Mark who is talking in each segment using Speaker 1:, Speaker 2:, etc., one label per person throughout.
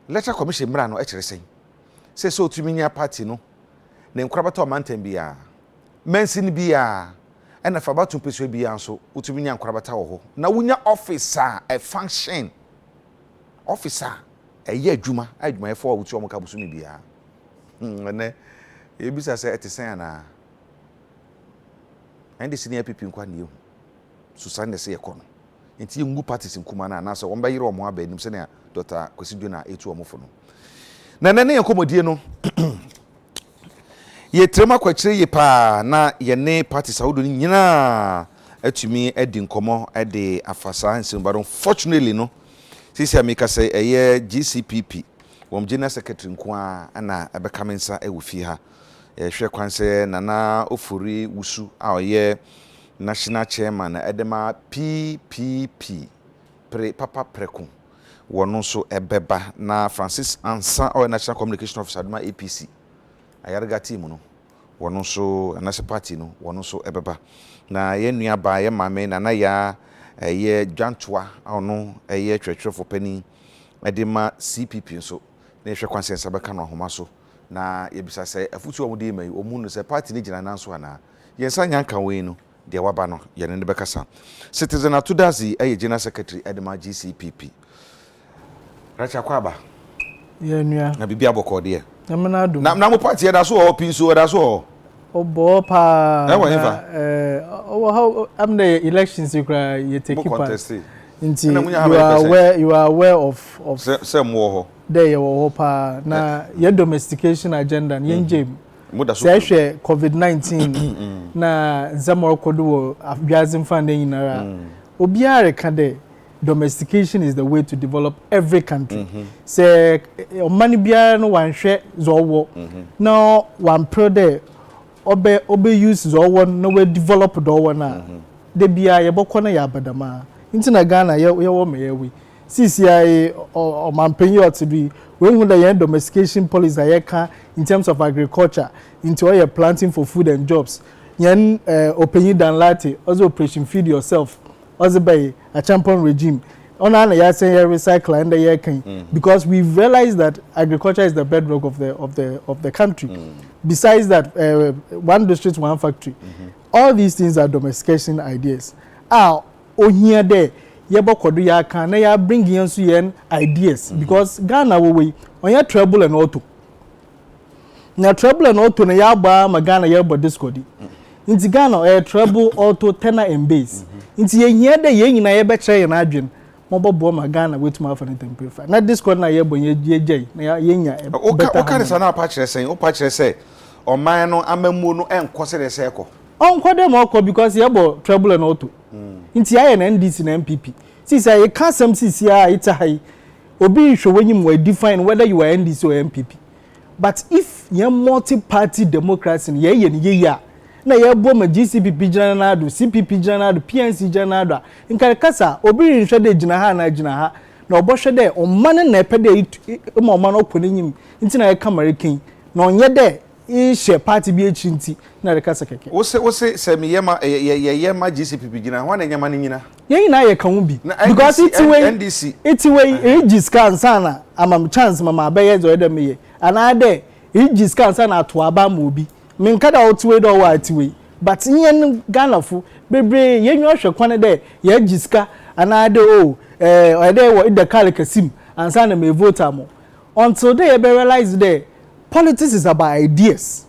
Speaker 1: Electoral Commission mra no e kire sen. Say so tumi nya party no. Na nkrabata o mantam bia. Mensin bia. Ena fa batum peso bia nso utumi nya nkrabata wo ho. Na wunya officer a function. Officer eye adwuma efo wuti o mka busumi bia. Ne ebisa say etesen na. Ende senior pipi nkwa ne hu. Susan say ekono. Enti ngu parties nkuma na so won bayire omo aba nim se na Dr. Kwesidu na etu omo fo no. Na nene yankomodie no. Ye trema kwakire ye pa na ye ne party saudo ni nyina atumi edi nkomo ede afasa nsimbaro. Fortunately no sisi amika say eye GCPP wom general secretary nkoa na ebekamensa ewufi ha hwe kwanse nana ofuri wusu a oye national chairman edema PPP papa preku wono so ebeba na Francis Ansa o national communication officer dema APC ayarga team no wono so national party no wono so ebeba na ye nua ba ye mame na ya ye dwantoa ono ye twetwefo pani edema CPP so na hwe kwanse sabeka no homa so na ye bisa se afutu omudi mai omu no se party ni gina nanso ana yensa nyanka we no de waba no ye ne bekasa citizen atudazi general secretary edema GCPP Racha kwaba
Speaker 2: ye nua
Speaker 1: na bibia bokode
Speaker 2: na menado
Speaker 1: na mo party e da so o pinso da so
Speaker 2: obo pa
Speaker 1: how
Speaker 2: am the elections you take part
Speaker 1: inti
Speaker 2: you are aware of
Speaker 1: some wo
Speaker 2: there wo pa na your domestication agenda yen jem say hwe COVID-19 na zamoro kodo wo abiazim fan nyinara obiare ka de domestication is the way to develop every country. Say money biara no wan hwe zowo. No one pro there obe use zowo no we develop do na. De bia ye bokọ na ya badama. Nti na Ghana ye wo me ye we. CCI or mampenyi otibi we hu the domestication policy ye ka in terms of agriculture into all your planting for food and jobs. Yen openyi dan latte also operation feed yourself. Also by a champion regime. On an recycle and the can because we've realized that agriculture is the bedrock of the country. Besides that, one district, one factory. All these things are domestication ideas. Here there, Yebokodu ya can ya bring in ideas because Ghana we on your trouble and auto. Now trouble and auto na yaba magana yabo discodi. Inti Ghana trouble auto tenor and bass. Inti ye de ye nyina ye beche na adwen mobobo magana wetu afa na tempefa na discord na ye bonye jeje na ye nya
Speaker 1: o ka resa na pa kire sen o pa kire se o man no amamu no enko se de se ekọ
Speaker 2: onko dem okọ because ye bo trouble and auto inti aye na NDC na MPP sisi aye ka sam sisi a ita hai obi hwe wanyim we define whether you are NDC or MPP but if ye multi party democracy ye ni ye na ye bo ma GCPP general CPP general PNC general nka kasa obi nhwe de gina ha na obo hwe de o man na epede ma o man oponanyim nti na ye kamare kin na onye de share party bi echi nti na de kasa keke
Speaker 1: wo se se me ye ma GCPP gina ho na nyama nyina
Speaker 2: ye nyina ye kan bi because it's way scan sana amam chance mama abaye zo de meye ana de scan sana ato aba ma obi minkada otwe do wa atiwe but yen Ghana fu bebre yenwa hwe kwane de ye giska ana de de wo the call kasim ansa na me vote am until they be realize there politics is about ideas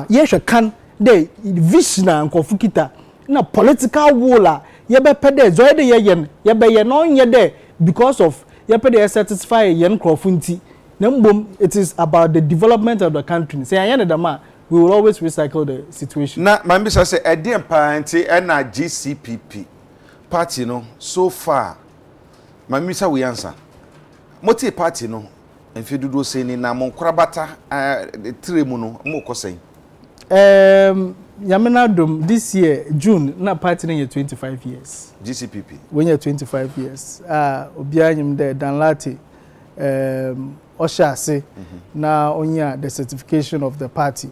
Speaker 2: ye hwe kan de vision and confukita na political will ye be pede zo de ye be ye no ye de because of ye pede satisfy yen krofunti na mbom it is about the development of the country say yen de ma we will always recycle the situation.
Speaker 1: Na mambi say edi empanti na GCPP party no so far mambi say we answer moti party no enfidudo say ni na monkrabata tremu no mo kosen
Speaker 2: Yamena Dom this year June na party na 25 years
Speaker 1: GCPP
Speaker 2: when you 25 years obianyim de danlate Oshase na onya the certification of the party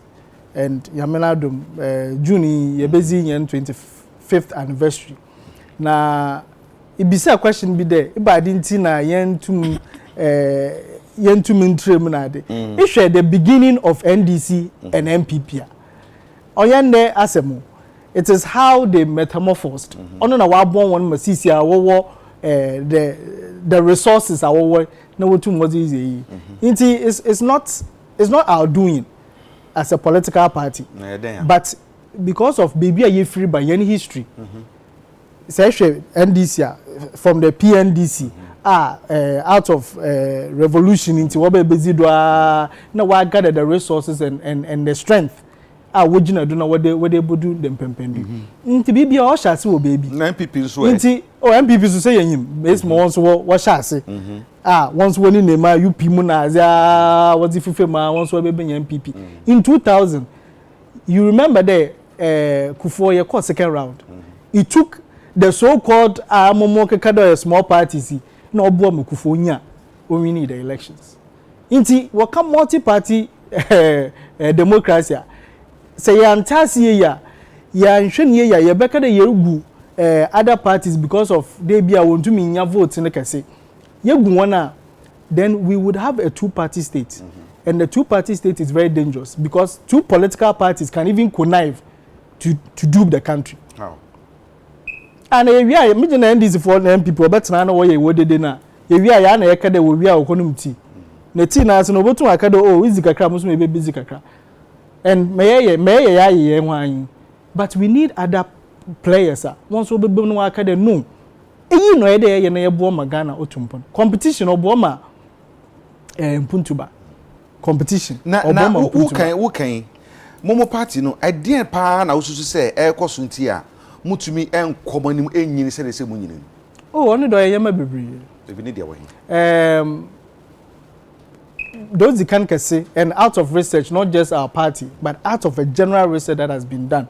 Speaker 2: and Yamena Dom June yebezi yen 25th anniversary na ibisa question bi there ibadi nti na yen tum yentum ntrem na de ehwe the beginning of NDC and NPP oyende asemo it is how they metamorphosed ono na wa bon won masisi a wo the resources are wo na wotum was easy it's not our doing as a political party but because of baby a free by any history say NDC from the PNDC out of revolution into what be do na wa gather the resources and the strength wojina do na what they do them pempendu nti bibi o shase wo baby
Speaker 1: MPP so
Speaker 2: nti MPP so say yim base mo once wo shase once woni ne ma UP mu na za what ifufe ma once we be MPP in 2000 you remember there Kufuor ye called second round it took the so-called amomo kekado small parties na obo am Kufuor nya o win the elections nti we come multi-party democracy say ya ntase ya nhwene ya ye beka de yerugu other parties because of they be a want to nya vote ne kase yegu wona then we would have a two-party state and the two-party state is very dangerous because two political parties can even connive to dupe the country.
Speaker 1: How?
Speaker 2: And we are me na NDC for them people but na na we wodede na we are ya na ye kada we are okonum ti na ti na so no botu akada oh izi kakra muso me be busy kakra and meye ya hwan but we need other players once we be no akada no eyi no ye de ye na ye bo magana otumpon competition obo ma mpuntuba competition
Speaker 1: na who can momo party no idea pa na ususu say ekoso nti a mutumi enkomanim enyini se de se munyini
Speaker 2: oh oni do ye ma bebri
Speaker 1: e need dia wahin
Speaker 2: those can say and out of research not just our party but out of a general research that has been done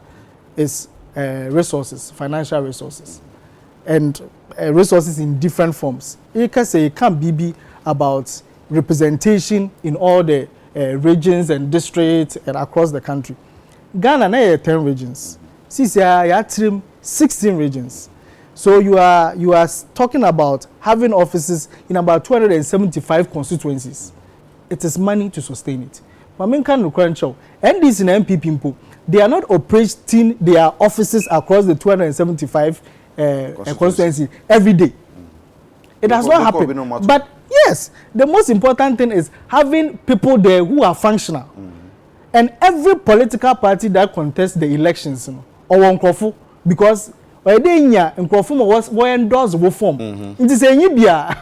Speaker 2: is resources, financial resources and resources in different forms. You can say it can be about representation in all the regions and districts and across the country. Ghana na 10 regions. CCI ya trim 16 regions. So you are talking about having offices in about 275 constituencies. It is money to sustain it. Mamen can crunch NDC and MPP people, they are not operating their offices across the 275 constituencies every day. It does not happen. But yes, the most important thing is having people there who are functional. And every political party that contests the elections, or Nkrofo, because Nkrofo was endorsed the form. It is a Libya,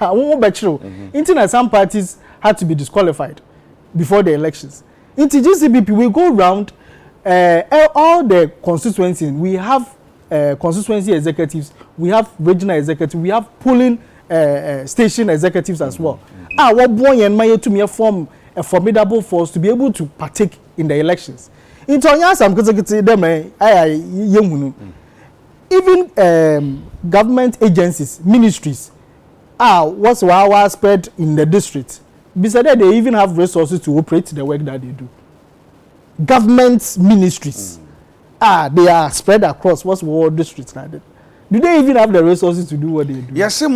Speaker 2: some parties had to be disqualified before the elections. Into GCPP, we go around all the constituencies. We have constituency executives, we have regional executives, we have polling station executives as well. What boy and my to me form a formidable force to be able to partake in the elections. In some even government agencies, ministries, what's our spread in the district. Besides that, they even have resources to operate the work that they do. Government ministries, they are spread across what's world districts like that. Do they even have the resources to do what they do?
Speaker 1: Yes, so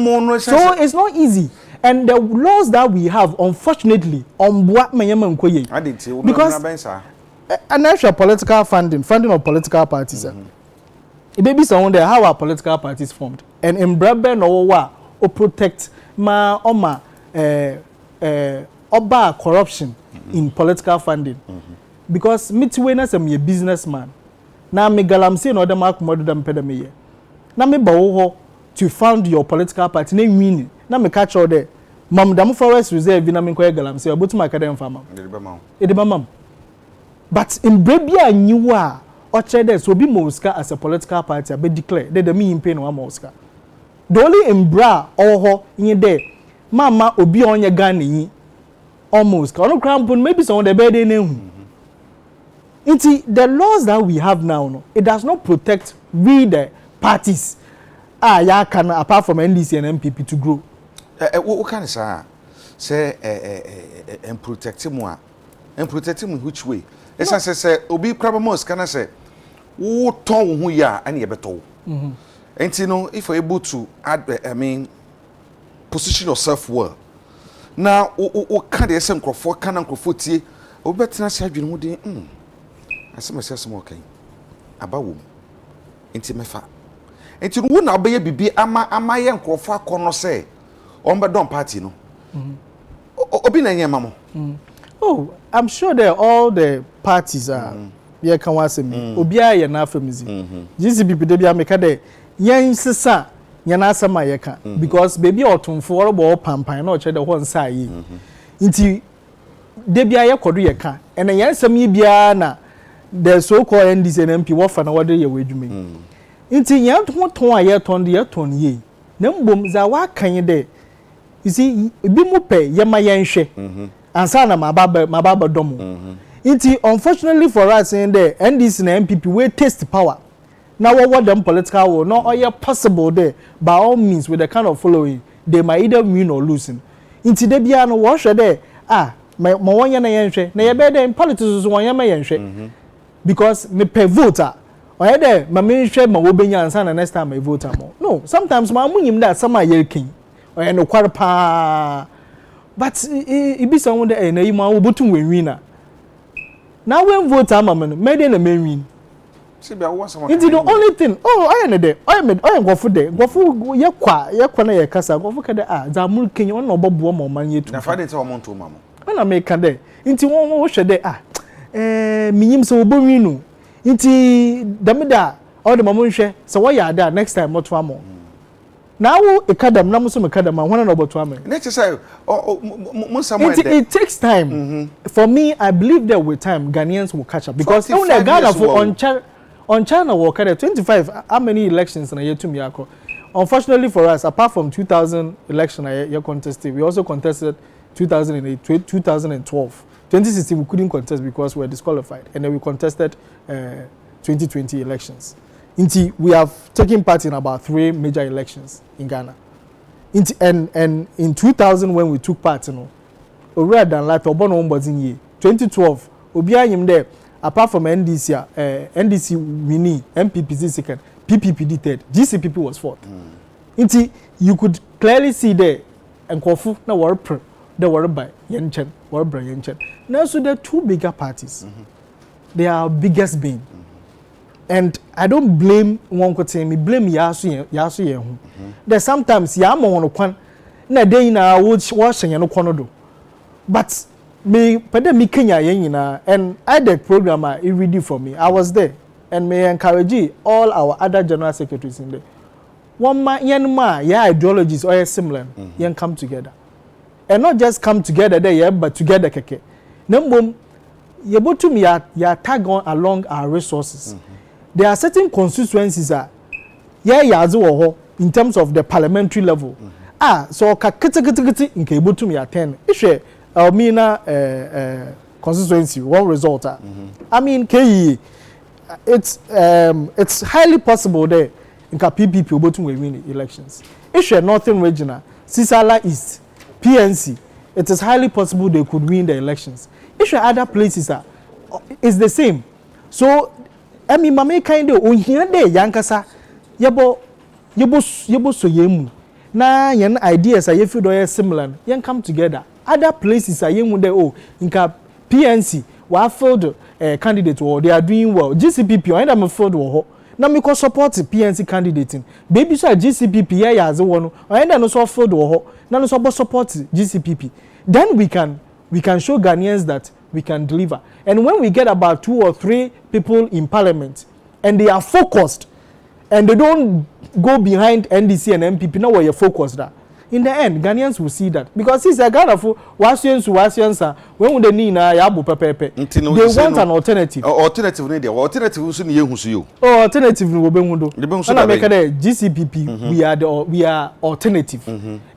Speaker 2: it's not easy. And the laws that we have, unfortunately, on what because an extra political funding of political parties. It may be someone there how our political parties formed. And in Brabant or protect ma oba corruption in political funding. Because mitwena am a businessman. Na me galamse no dem akomodo dem pede me ye. Na me bawo to found your political party na win. Na me catch all there. Mam dam forest reserve na me koye galamse obotum akadem farmer. Edeba mam. But in Brabia nyiwa or there so be Mosca as a political party be declare they the me in pain one Mosca. The only in bra or in there. Mama obi on your gun almost. Ono crampon maybe someone the bed name. The laws that we have now, no, it does not protect we the parties. Ya can apart from NDC and MPP to grow.
Speaker 1: What can I say? And protect him more. And protect him in which way? As I say, obi crabamos can I say? Who told who ya and ye beto. And you know, if you're able to add, position yourself well. na o ka de ese nkrofo ka na nkrofo tie obetena se adwene mu de asem okay abawo enti mefa enti no na abaye bibi ama ye nkrofo akono se ombe don party no obi na nyema mo
Speaker 2: oh I'm sure that all the parties are ye kan wasem obi aye na afamizi GCPP de bia meka de yen sesa nyana asema ye ka because baby otumfo orbo pampan na o che de ho nsa yi nti de bia ye kodo ye ka ene yen nsem yi bia na the so called NDC and MP wo fa na wo de ye wedwume nti yen ho ton aye ton de ye ton ye na mbom za wa kan de you see bi mu pe ye ma yen hwe ansa na mababa domo nti unfortunately for us in the NDC and MPP we taste power. Now what them political will not all possible there by all means with the kind of following they might either win or lose. Inti de bia no wash there my one na yenhwe na ye be in politics one yama yenhwe because me per voter or there ma me hwe ma wo benya ansa na next time I vote am no sometimes ma munyim that some are yerkin or no kwar pa but e be someone there na you ma wo botum we winner now when vote am no me dey na me win.
Speaker 1: See, it's
Speaker 2: the only thing. Oh, I am there. I am go for there. Go for ye na ye kasa. Go for kada za mul Kenya on no bobo mo man yetu.
Speaker 1: Na Friday say o to mama.
Speaker 2: Na make there. Inti won wo hwe there minyim se obo winu. Inti damida all the mama hwe se wo ya da next time moto amo. Na wo ekadam na muso mekadam wona no boto amo.
Speaker 1: Na say mo somewhere there.
Speaker 2: It takes time. For me, I believe that with time Ghanaians will catch up because when Ghana for on China work at 25 how many elections in a year to Miyako. Unfortunately for us, apart from 2000 election I contested, we also contested 2008, 2012. 2016 we couldn't contest because we were disqualified, and then we contested 2020 elections. We have taken part in about 3 major elections in Ghana. And in 2000 when we took part, already than like Obono Ombozin 2012, Obianyim there. Apart from NDC, NDC winning, MPPC second, PPPD third, GCPP was fourth. You could clearly see there, and Kofu na were by Yenchen, were by Yenchen. Now, so there are 2 bigger parties. They are our biggest bane. And I don't blame one could say me blame Yasu. There's sometimes Yama on one, na day na washing and no but me me Kenya yena and I the programmer it ready for me. I was there and may encourage all our other general secretaries in there. One ma ideologies or similar yen come together. And not just come together there but together keke. Nembom yebotu me ya tag on along our resources. There are certain constituencies in terms of the parliamentary level. So ka kiti nke yebotu me attend. Ishe Almina constituency one result. I mean, it's highly possible there in PPP will win the elections. If you're Northern Regional, Sisala East, PNC, it is highly possible they could win the elections. If you're other places, it's the same. So, I mean, mama kind of on here de yankasa yebo so yemu. Na yan ideas are you similar. Yan come together. Other places are young there. Oh, in PNC, we filled candidate or they are doing well. GCPP, I am filled war. Now me can support PNC candidating. Baby so GCPP yeah as one. I am also filled war. Now so support GCPP. Then we can show Ghanaians that we can deliver. And when we get about 2 or 3 people in parliament, and they are focused, and they don't go behind NDC and MPP, now we are focused there. In the end, Ghanaians will see that because it's a Ghana for Wasians, when they need Yabu Pepe, they want an alternative. Alternative will be GCPP. We are alternative,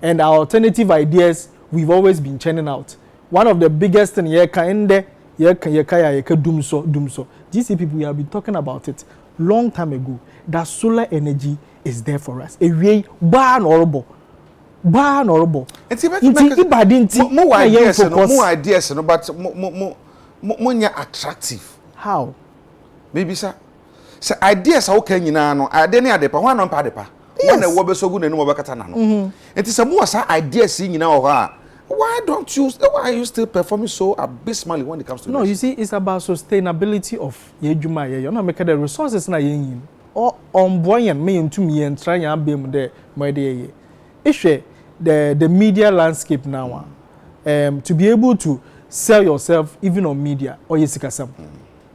Speaker 2: and our alternative ideas we've always been churning out. One of the biggest in Yeka Dumso. GCPP, we have been talking about it long time ago. That solar energy is there for us. A real ban horrible. Ban horrible.
Speaker 1: More ideas, but more attractive.
Speaker 2: How?
Speaker 1: Maybe sir. So ideas are okay, you know. I didn't have the one on Padepa. When the Wobber so good and Wobakatana. It is a more ideas seeing in our Why are you still performing so abysmally when it comes to
Speaker 2: no,
Speaker 1: this?
Speaker 2: you see, it's about sustainability of yejuma ye. You know, make the resources na yin. Or on boyan me into me and try and be there, my dear. Issue the media landscape now. To be able to sell yourself even on media or yesikasam.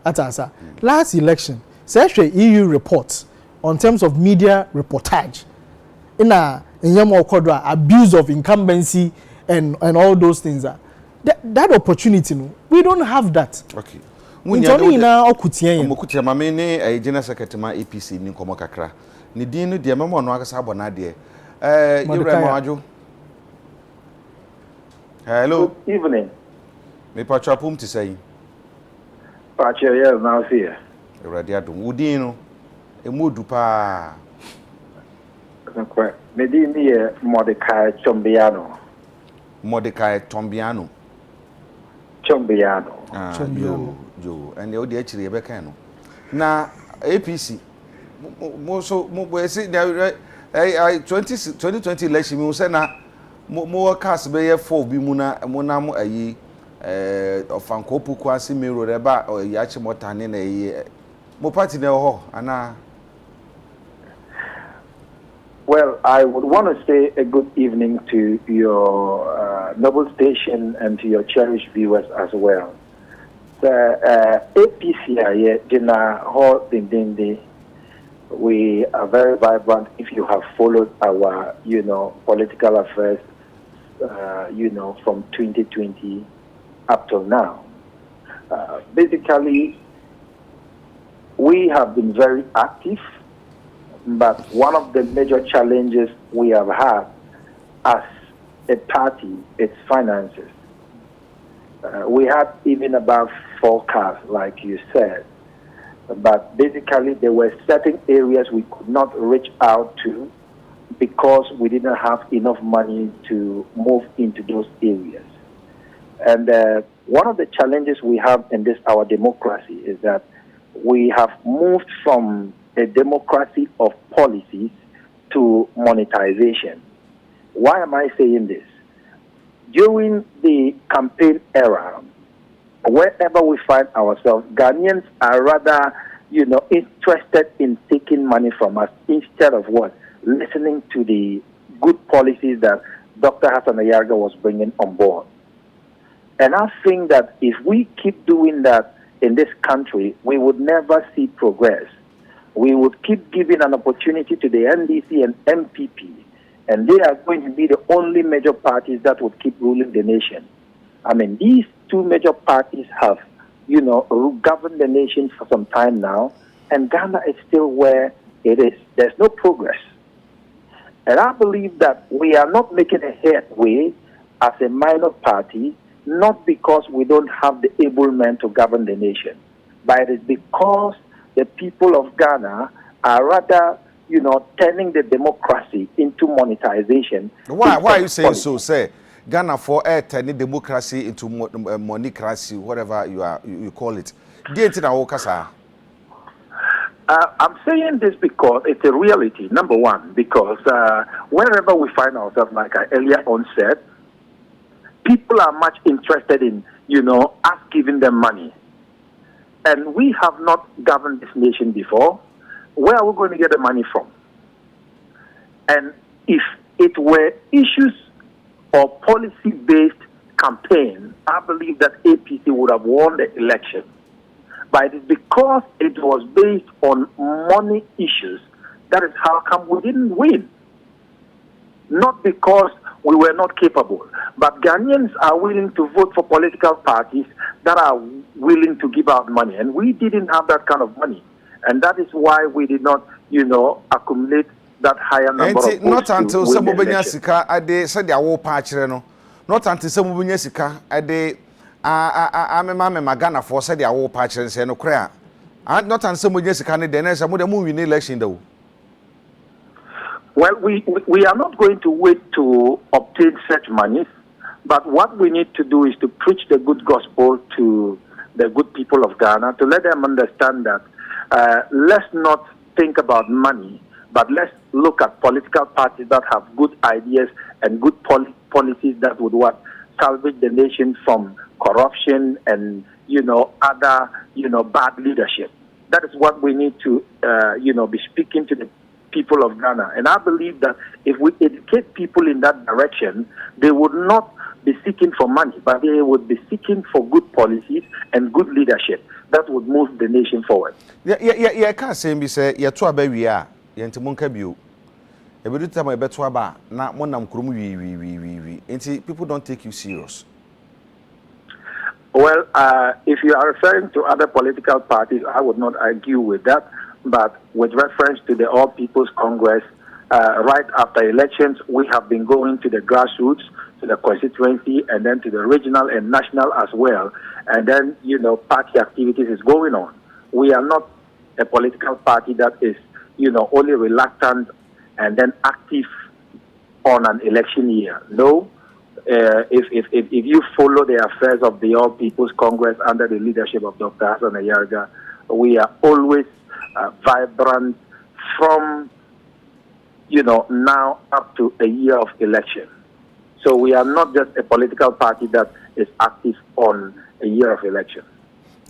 Speaker 2: Atasa. Last election, such a EU report on terms of media reportage. In Yamo Kodra, abuse of incumbency and all those things are that opportunity no we don't have that.
Speaker 1: Okay.
Speaker 2: Ntoni na okutien
Speaker 1: mokutia mame ne agena secretary APC ni komo kakra ni din no de memo no akasa abona de Yura Mawajo. Hello.
Speaker 3: Good evening.
Speaker 1: Me pachapum to say
Speaker 3: Pacha yes now here.
Speaker 1: Already adum udin no emodu pa
Speaker 3: Medini Mordecai Chombiano.
Speaker 1: Mordecai Tombiano.
Speaker 3: Chombiano.
Speaker 1: Yo and the actually ebeka no na APC mo say 2020 election me say na mo cast be 4 bi mu na mo ayi ofankopu kwasi mero reba yachi motane na ayi mo party na ho ana.
Speaker 3: Well, I would want to say a good evening to your noble station and to your cherished viewers as well. The APC Jina Hall Dindindi, we are very vibrant. If you have followed our, political affairs, from 2020 up till now, basically, we have been very active. But one of the major challenges we have had as a party is finances. We had even about 4 cars, like you said. But basically, there were certain areas we could not reach out to because we didn't have enough money to move into those areas. And one of the challenges we have in this, our democracy, is that we have moved from a democracy of policies to monetization. Why am I saying this? During the campaign era, wherever we find ourselves, Ghanaians are rather, interested in taking money from us instead of what? Listening to the good policies that Dr. Hassan Ayarga was bringing on board. And I think that if we keep doing that in this country, we would never see progress. We would keep giving an opportunity to the NDC and MPP, and they are going to be the only major parties that would keep ruling the nation. I mean, these 2 major parties have, governed the nation for some time now, and Ghana is still where it is. There's no progress. And I believe that we are not making a headway as a minor party, not because we don't have the able men to govern the nation, but it is because the people of Ghana are rather, turning the democracy into monetization.
Speaker 1: Why are you saying so? Say Ghana for turning democracy into moneycracy, whatever you call it.
Speaker 3: I'm saying this because it's a reality. Number one, because wherever we find ourselves, like I earlier on said, people are much interested in, us giving them money. And we have not governed this nation before. Where are we going to get the money from? And if it were issues or policy-based campaign, I believe that APC would have won the election. But it is because it was based on money issues, that is how come we didn't win. Not because we were not capable. But Ghanaians are willing to vote for political parties that are willing to give out money. And we didn't have that kind of money. And that is why we did not, accumulate that higher number of votes.
Speaker 1: Not until some Mubenya Sika, I said the war patch, not until some Mubenya Sika, I'm a mamma Magana for said the war patch and say no cry. Not until some Mubenya Sika, then as a movie in election though.
Speaker 3: Well, we are not going to wait to obtain such money, but what we need to do is to preach the good gospel to the good people of Ghana, to let them understand that let's not think about money, but let's look at political parties that have good ideas and good policies that would salvage the nation from corruption and, other, bad leadership. That is what we need to, be speaking to the people of Ghana. And I believe that if we educate people in that direction, they would not be seeking for money, but they would be seeking for good policies and good leadership that would move the nation forward.
Speaker 1: Yeah, can't say me say yeah to aba wi a ye ntimonka bio. E be do time e beto aba na monam krom wi. Enti people don't take you serious.
Speaker 3: Well, if you are referring to other political parties, I would not argue with that. But with reference to the All People's Congress, right after elections, we have been going to the grassroots, to the constituency, and then to the regional and national as well. And then, party activities is going on. We are not a political party that is, only reluctant and then active on an election year. No. If you follow the affairs of the All People's Congress under the leadership of Dr. Hassan Ayarga, we are always vibrant from, now up to a year of election. So we are not just a political party that is active on a year of election.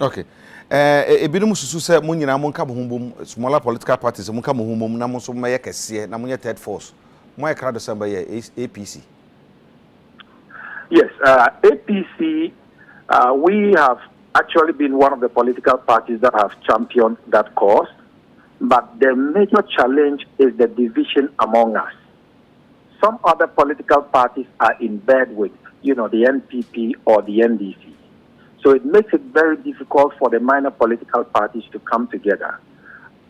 Speaker 1: Okay. Ebinom susu se mo nyina mo nka bohumbom smaller political parties mo nka bohumbom na mo so maye kese na mo nye third force. Mo ye krado samba ye APC.
Speaker 3: Yes, APC, we have actually been one of the political parties that have championed that cause, but the major challenge is the division among us. Some other political parties are in bed with, the NPP or the NDC. So it makes it very difficult for the minor political parties to come together.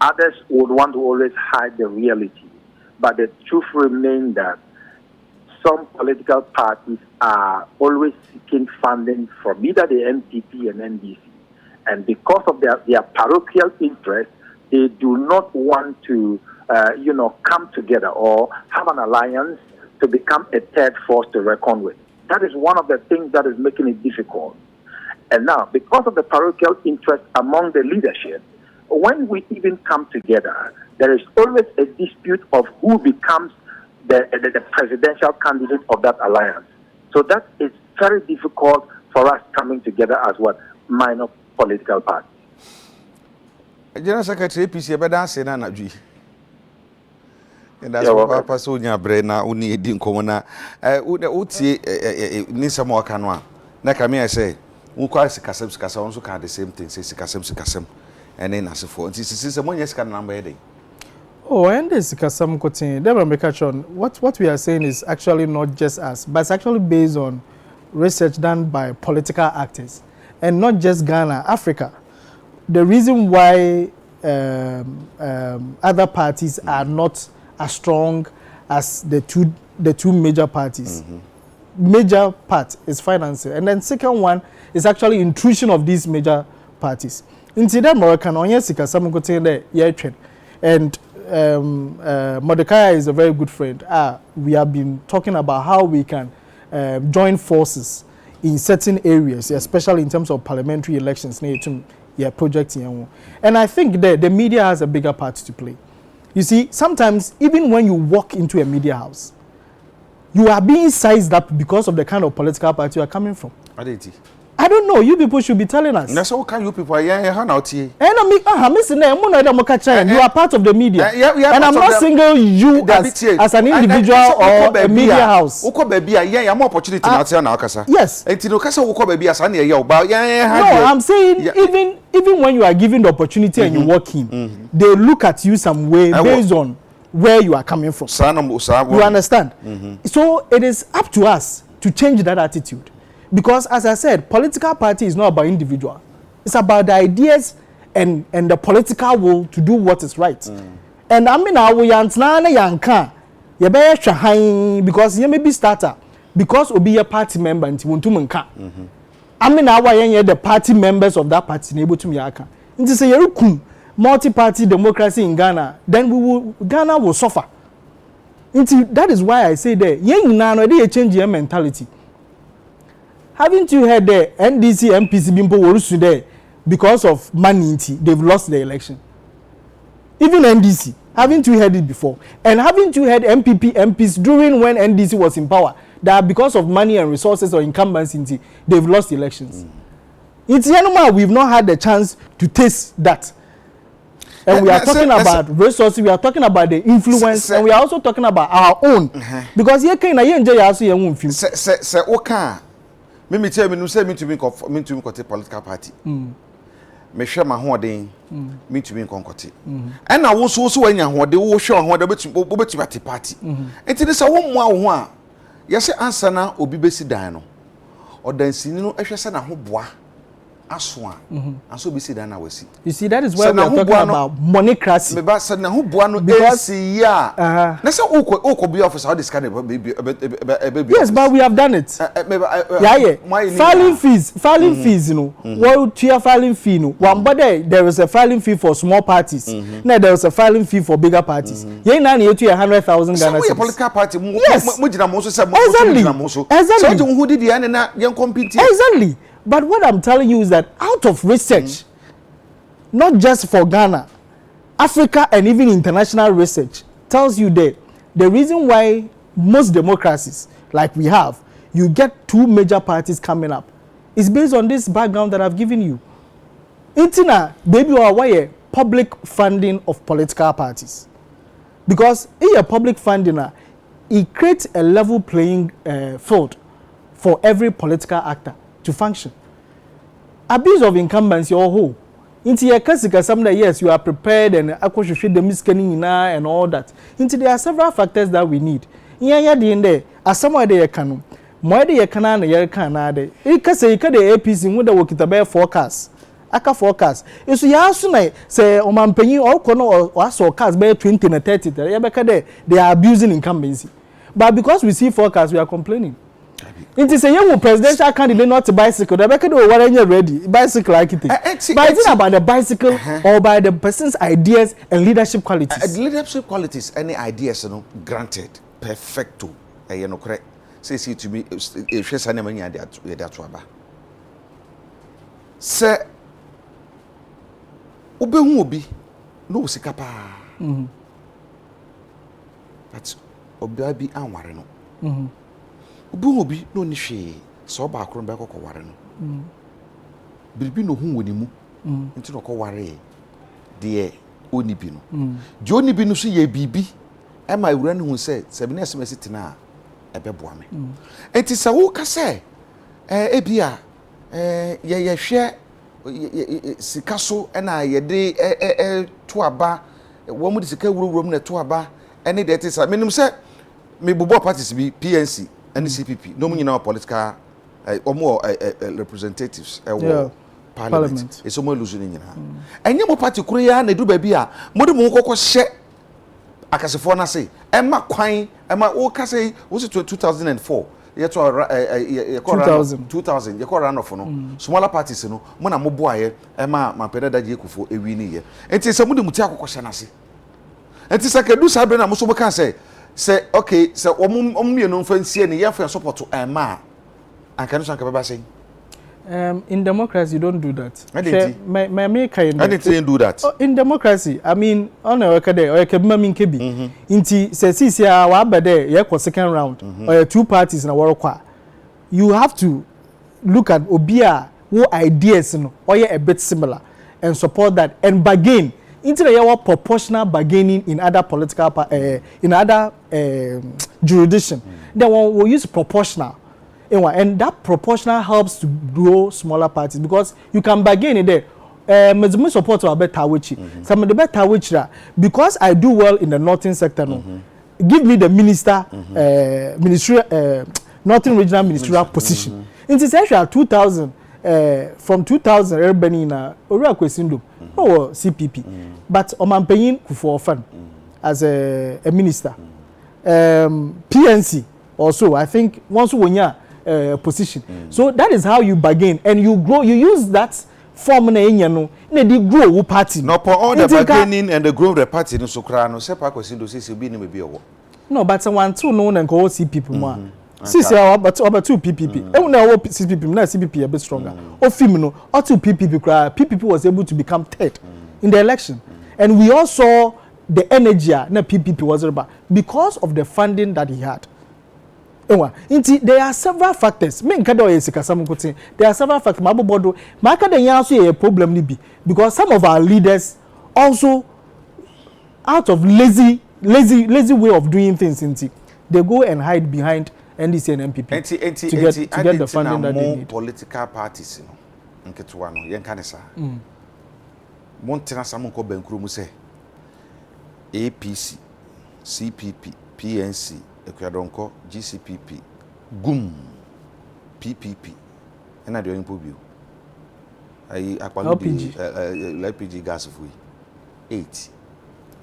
Speaker 3: Others would want to always hide the reality, but the truth remains that some political parties are always seeking funding from either the NPP and NDC. And because of their parochial interests, they do not want to, come together or have an alliance to become a third force to reckon with. That is one of the things that is making it difficult. And now, because of the parochial interest among the leadership, when we even come together, there is always a dispute of who becomes the presidential candidate of that alliance. So that is very difficult for us coming together as what minor political parties.
Speaker 1: General Secretary APC ebeda ase na nadwi. And that's what Papa Sonia Brena uni edin komona utie ni samo aka no a na ka me say unko sikasem also can the same thing say sikasem and then asefo nti sisi mo nya sika number e dey.
Speaker 2: Oh, and this Kasam Kotin, Deborah Mekachon, what we are saying is actually not just us, but it's actually based on research done by political actors, and not just Ghana, Africa. The reason why other parties are not as strong as the two major parties. Major part is financing, and then second one is actually intrusion of these major parties. Into that Moroccan, on yes, Kasam Kotin there, and Mordecai is a very good friend. We have been talking about how we can join forces in certain areas, especially in terms of parliamentary elections. And I think that the media has a bigger part to play. You see, sometimes even when you walk into a media house, you are being sized up because of the kind of political party you are coming from. I don't know. You people should be telling us.
Speaker 1: That's how can you people? Yeah, how now? You
Speaker 2: are part of the media, and I'm not single you as an individual or a media house.
Speaker 1: More opportunity now.
Speaker 2: Yes. No, I'm saying even when you are given the opportunity and you walk in, they look at you some way based on where you are coming from. You understand? So it is up to us to change that attitude. Because, as I said, political party is not about individual. It's about the ideas and the political will to do what is right. And I mean, I will yanka because you may be starter because will be a party member and Timuntumanka. I mean, I will the party members of that party able to yaka. It is a multi-party democracy in Ghana. Then Ghana will suffer. That is why I say that you change your mentality. Haven't you heard the NDC, MPC, Bimpo, Worusu there because of money? They've lost the election. Even NDC, haven't you heard it before? And haven't you heard MPP, MPs during when NDC was in power? that because of money and resources or incumbency, they've lost elections. It's animal, we've not had the chance to taste that. And we are talking about resources, we are talking about the influence, and we are also talking about our own. Because here can I enjoy also your own film.
Speaker 1: Say okay. Me tell me no say me to me political party. Me hwe ma hoden me to me konkote. And na wo so wanya hode wo hwe hode betu ati party. Enti ne say wo mo awo ho a ye say answer na obi besi dan no. Odansini no ehwe say na ho boa. Aswa aso bi si dan na wasi.
Speaker 2: You see, that is why we are talking about monocracy.
Speaker 1: Me ba say na ho boa no AC ya na say oko be officer how this kind of
Speaker 2: yes, but we have done it. Yeah. Filing fees, you know. What tier filing fee no. One but there is a filing fee for small parties. Now there is a filing fee for bigger parties. Yeah, na you to 100,000 Ghana cedis.
Speaker 1: So political party
Speaker 2: yes.
Speaker 1: Mo jina mo so say mo so.
Speaker 2: Exactly.
Speaker 1: So who did the na yan compete.
Speaker 2: Exactly. But what I'm telling you is that out of research, not just for Ghana, Africa and even international research tells you that the reason why most democracies like we have, you get two major parties coming up, is based on this background that I've given you. Intina, baby, or why public funding of political parties. Because in a public funding, it creates a level playing field for every political actor to function. Abuse of incumbency or who? Into your kasika some that yes, you are prepared and akwhwehwe the miscanning and all that. Into there are several factors that we need. Yeah, the end there, as somewhere they can. More de yakana na yakana de. Ikase ika the APC mu da wokita forecast. Aka forecast. Isu ya asu na say omampanyin or kono or forecast be 20 na 30. Ya beka de they are abusing incumbency. But because we see forecast, we are complaining. It is a young presidential candidate not a bicycle. The back of the water ready bicycle like it. But it's not about the bicycle or by the person's ideas and leadership qualities.
Speaker 1: Leadership qualities, any ideas, granted, perfecto. You know, correct. Say to me, if she's an enemy, that's why. Say, Obi, no sikapa. That's Obi anwareno. Obi no ni hwe so ba akron be kokko ware no biribi no hu woni mu nti no ko ware de oni bi no je oni bi no so ye bibi e ma wura no hu se sebine SMS tena e be boa me enti se wo ka se e bia ye hwe sika so e na ye de to aba wo mu de sika wurom na to aba ene de tisa menim se me bobo parties bi PNC and the CPP, no money political or more representatives parliament. It's more losing in and you more particularly and they do baby. Mother Moko share Akasifona say, Emma Quine, Emma Oka say, was it 2004? You 2000, you call run off no smaller parties, no, Mona Moboye, Emma, my pedal that you could for a winning. And it's somebody Mutako Shanasi. And it's like a do Sabrina Musobo can say okay, so you know fancy and you support to Emma. And can you say about saying?
Speaker 2: In democracy, you don't do that. I
Speaker 1: didn't do that.
Speaker 2: In democracy, I mean, on a worker there, or a cabin kebi. Inti says, see, our there, you second round, or 2 parties in a world. You have to look at Obia, who ideas, or a bit similar, and support that, and bargain. Into the proportional bargaining in other political in other jurisdiction. Then one will use proportional, and that proportional helps to grow smaller parties because you can bargain in there. Me support to better which some of the better which because I do well in the northern sector. Give me the minister ministerial northern regional ministerial position. In this actually 2000. From 2000, everybody na Ora Kwesindo, no CPP, but Omampeyin Kufuor Fan as a minister. PNC also, I think, once when you position. So that is how you bargain and you grow. You use that formula in no, they grow party.
Speaker 1: No, for all the bargaining and the growth of the party in Sokrano, Sepa Kwesindo says you'll be in maybe a war.
Speaker 2: No, but someone too known and go see people more. Sisi about 2 PPP. And now CPP, now CPP a bit stronger. Or femino, or 2 PPP. PPP was able to become third in the election, and we all saw the energy that PPP was about because of the funding that he had. There are several factors. Me nkada oyesikasam nkotin. There are several factors. Mabobodo. Maka de yan so ye problem ni bi because some of our leaders also out of lazy way of doing things they go and hide behind NDC and MPP to get the funding that they need.
Speaker 1: Political parties no nketwa no yen ka ne sa montena sam nko bankuru mu se APC CPP PNC Ekwadonko GCPP GUM PPP ena de oyinpo bio ayi akwalu bi LPG gas fu 8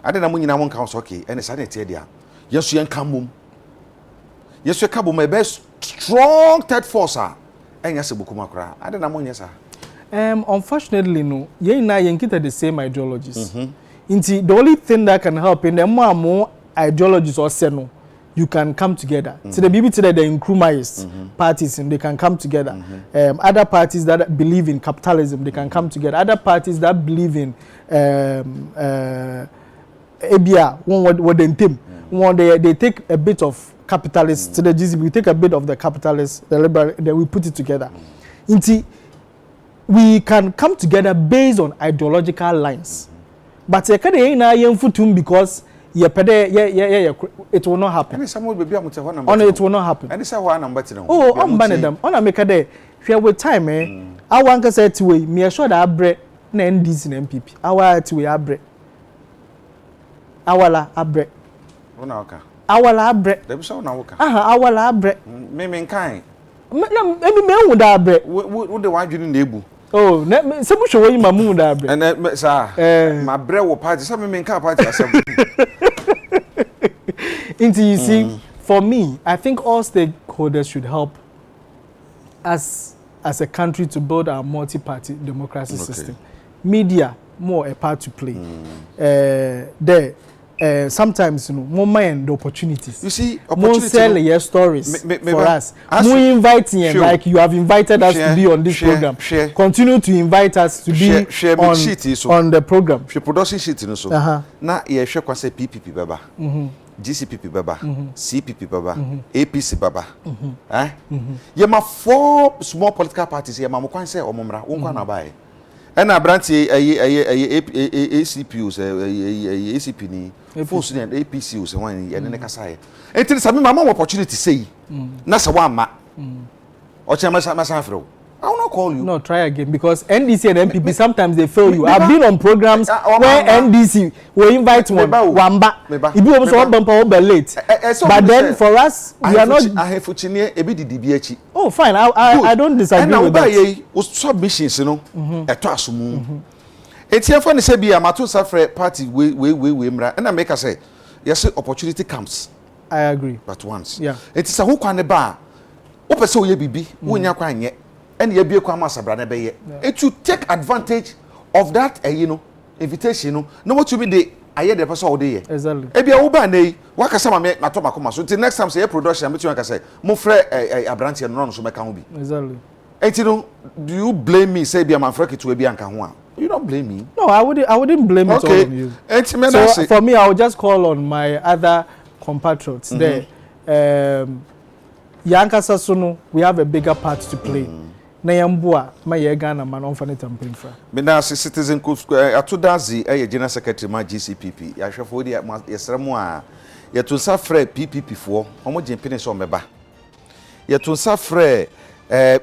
Speaker 1: ade na munyina won kan so okay ene sa na tie dia yesu yen kan mum yesu ka bom e best strong third force enya se bokuma kra ade na munya sa
Speaker 2: unfortunately no yen na yen kita the same ideologies the only thing that can help in the more ideologies or say no you can come together. So the BB today, the Nkrumahist parties, and they can come together. Other parties that believe in capitalism, they can come together. Other parties that believe in ABR, what they take a bit of capitalists to the GCP, we take a bit of the capitalists, the liberal, then we put it together. We can come together based on ideological lines. But because it will not happen. It will not happen. Oh, I'm banning them. On a make a day. With time, I want to say to we, me sure that I break NDC and MPP. Our to we are break. Our la break. Our la break. Our la break.
Speaker 1: Me kind.
Speaker 2: Maybe me would have break.
Speaker 1: Would the one you didn't
Speaker 2: oh, some show you my moon that break.
Speaker 1: And sir, my bread will party. Some men can't party.
Speaker 2: You see, for me, I think all stakeholders should help us as a country to build our multi-party democracy system. Media more a part to play. Sometimes more mind the opportunities.
Speaker 1: You see,
Speaker 2: more sell your stories for us. More inviting like you have invited us to be on this program. Continue to invite us to be on the program.
Speaker 1: She production sheet in so. Na ye hwe kwase PPP baba. GCPP baba. CPP baba. APC baba. Ye ma 4 small political parties ye ma mo kwan se omomra won kwa na bae. And Abranti ACPUs ACP ni force and APCUs one and then Kasai. And it's a mama opportunity say Nasa Wama or Chamasafro. I will not call you.
Speaker 2: No, try again because NDC and MPP sometimes they fail you. I've been on programs where NDC will invite one Wamba. If you also want bumper late. But then for us, we are not.
Speaker 1: I have Fuchine a bit DBH.
Speaker 2: Oh, fine. I don't disagree with that.
Speaker 1: Was submissions, you know, a toss. It's here for the Sabia Matu Safre party. We, and I make us say, yes, opportunity comes.
Speaker 2: I agree.
Speaker 1: But once.
Speaker 2: Yeah.
Speaker 1: It is a hook on the bar. Open so ye be, when you're crying yet. And ye be a kwama sabrana be it should take advantage of that invitation no what you mean the aye the person all day
Speaker 2: exactly
Speaker 1: e bia wo ba nei waka sama me na to makoma so until next time say production me tun ka say mo frɛ abrantie no so meka ho bi
Speaker 2: exactly
Speaker 1: do you blame me say bia man frɛ ketu bi anka ho a you don't blame me
Speaker 2: no I wouldn't blame it all on you so for me I would just call on my other compatriots there Yankasa Sunu we have a bigger part to play na yambua ma ye Ghana man on fane tampin fra
Speaker 1: me na citizen coup atodazi general secretary ma GCPP ya hwefo di yesremu a yetunsa frɛ PPP fo omo je pene so meba yetunsa frɛ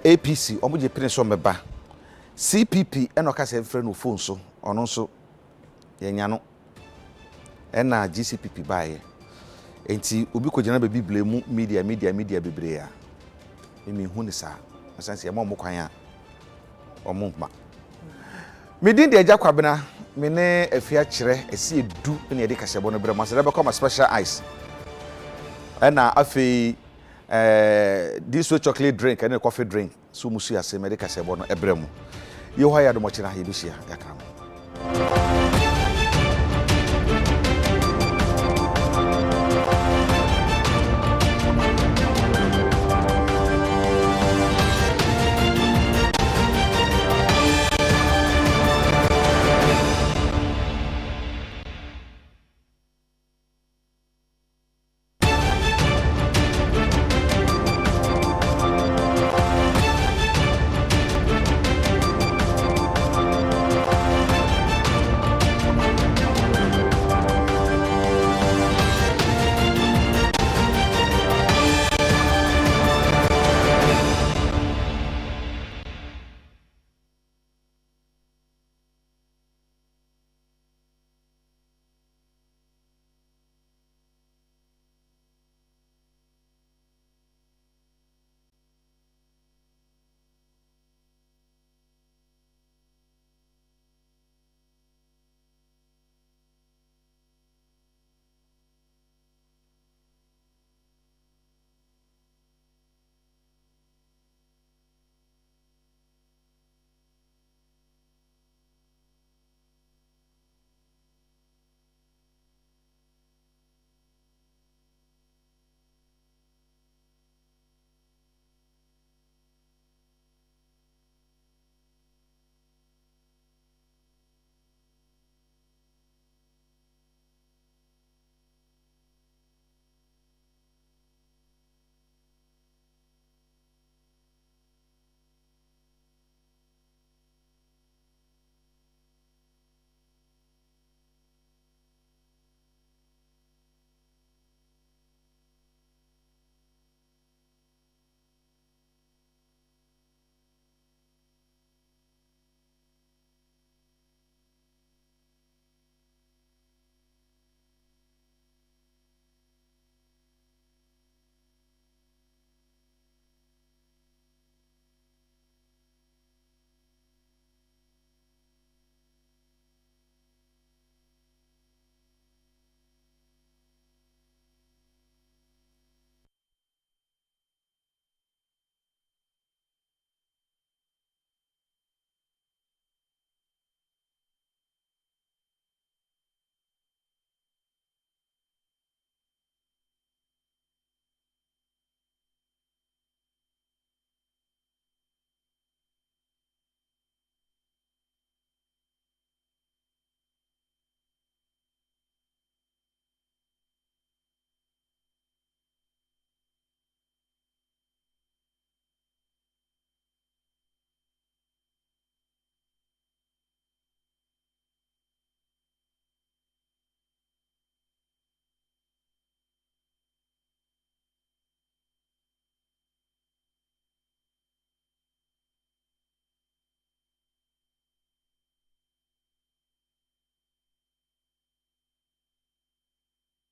Speaker 1: APC omo je pene so meba CPP eno ka se frɛ no phone so ono so yenya no na GCPP bae enti obi ko gena be biblemu media bebre a emi hu ni sa asanse mo kwan a omo ma medin de agya kwabena me ne afia kire esi edu ne ye de kasebo no brema se be come special ice na afi this way chocolate drink and coffee drink so musu ase me de kasebo no ebremu ye ho ya do mo kire ha ye bi hia yakra